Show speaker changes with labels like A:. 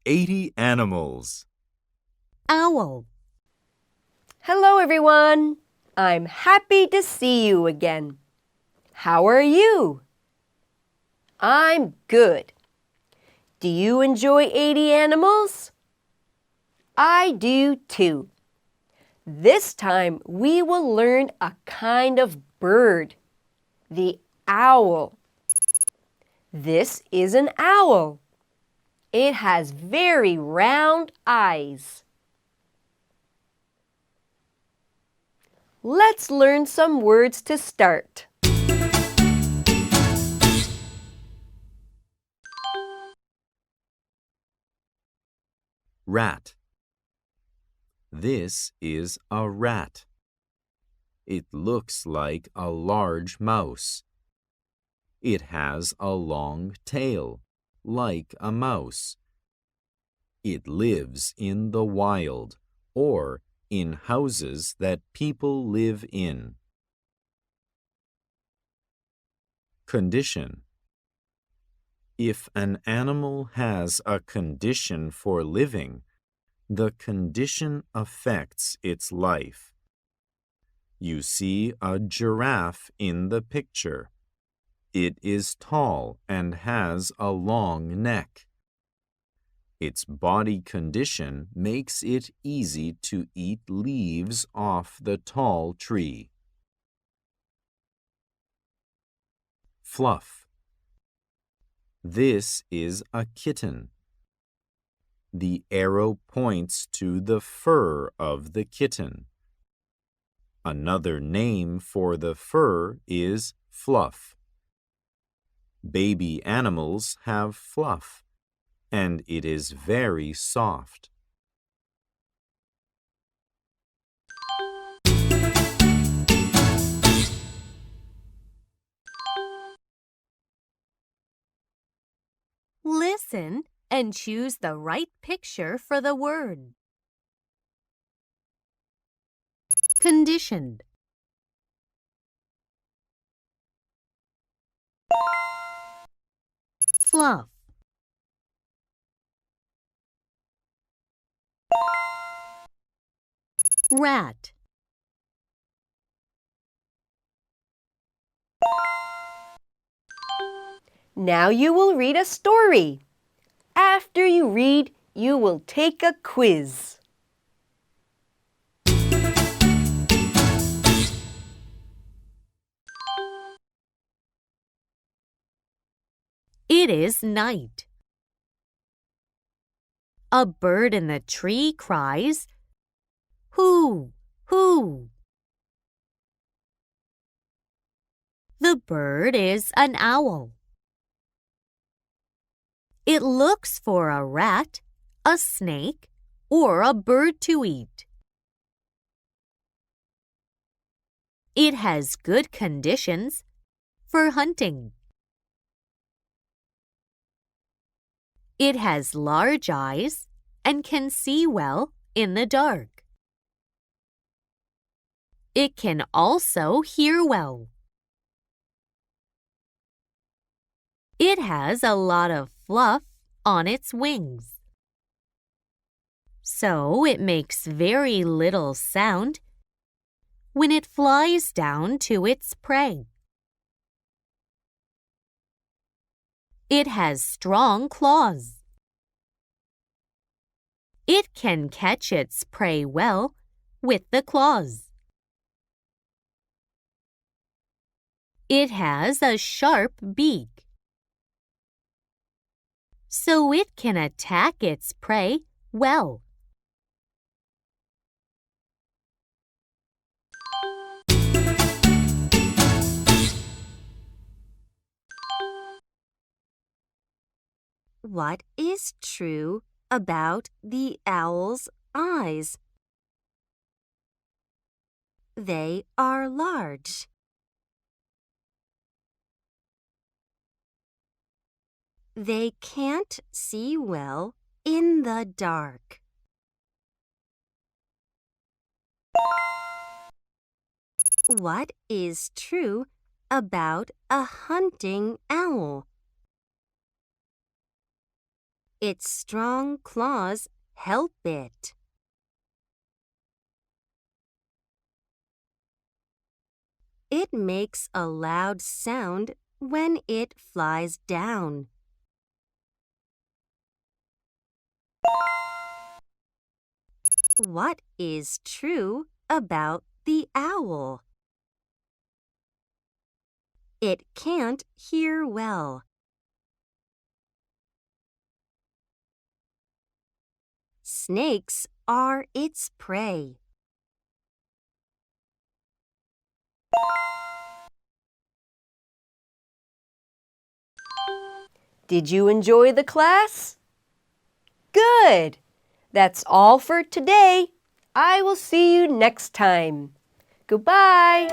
A: 80 animals.
B: Owl.
C: Hello, everyone. I'm happy to see you again. How are you? I'm good. Do you enjoy 80 animals? I do too. This time we will learn a kind of bird, the owl. This is an owl. It has very round eyes. Let's learn some words to start.
A: Rat. This is a rat. It looks like a large mouse. It has a long tail, like a mouse. It lives in the wild, or in houses that people live in. Condition. If an animal has a condition for living, the condition affects its life. You see a giraffe in the picture. It is tall and has a long neck. Its body condition makes it easy to eat leaves off the tall tree. Fluff. This is a kitten. The arrow points to the fur of the kitten. Another name for the fur is fluff. Baby animals have fluff, and it is very soft.
B: Listen and choose the right picture for the word. Conditioned. Fluff. Rat.
C: Now you will read a story. After you read, you will take a quiz.
B: It is night. A bird in the tree cries, "Hoo, hoo." The bird is an owl. It looks for a rat, a snake, or a bird to eat. It has good conditions for hunting. It has large eyes and can see well in the dark. It can also hear well. It has a lot of fluff on its wings. So it makes very little sound when it flies down to its prey. It has strong claws. It can catch its prey well with the claws. It has a sharp beak, so it can attack its prey well. What is true about the owl's eyes? They are large. They can't see well in the dark. What is true about a hunting owl? Its strong claws help it. It makes a loud sound when it flies down. What is true about the owl? It can't hear well. Snakes are its prey.
C: Did you enjoy the class? Good! That's all for today. I will see you next time. Goodbye!